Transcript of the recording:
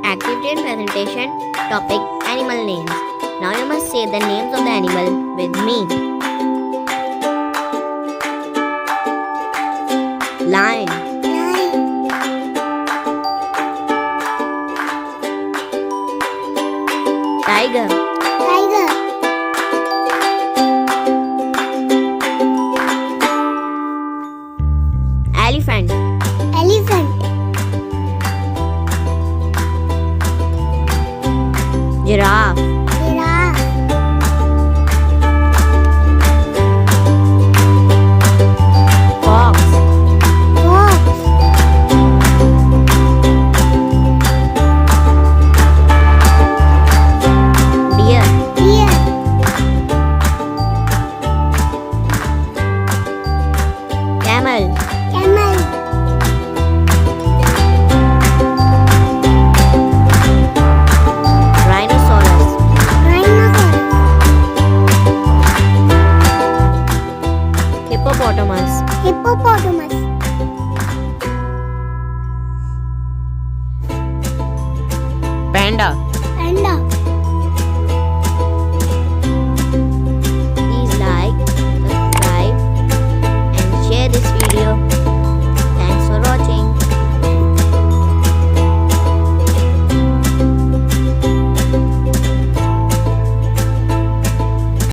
Activity and presentation. Topic: animal names. Now you must say the names of the animal with me. Lion, tiger, elephant, giraffe, fox, deer, camel, rhinoceros, hippopotamus, panda,